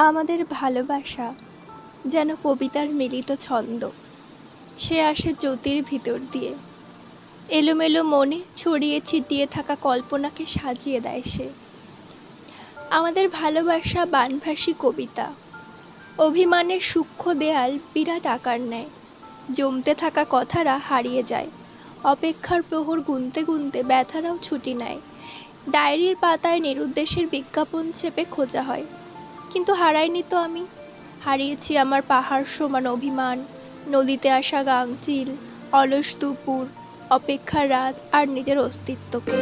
আমাদের ভালোবাসা যেন কবিতার মিলিত ছন্দ। সে আসে জ্যোতির ভিতর দিয়ে, এলোমেলো মনে ছড়িয়ে ছিটিয়ে থাকা কল্পনাকে সাজিয়ে দেয় সে। আমাদের ভালোবাসা বানভাসী কবিতা, অভিমানের সূক্ষ্ম দেয়াল বিরাট আকার নেয়। জমতে থাকা কথারা হারিয়ে যায়, অপেক্ষার প্রহর গুনতে গুনতে ব্যথারাও ছুটি নেয়। ডায়েরির পাতায় নিরুদ্দেশের বিজ্ঞাপন চেপে খোঁজা হয়, কিন্তু হারাইনি তো আমি। হারিয়েছি আমার পাহাড় সমান অভিমান, নদীতে আসা গাংচিল, অলস দুপুর, অপেক্ষার রাত আর নিজের অস্তিত্বকে।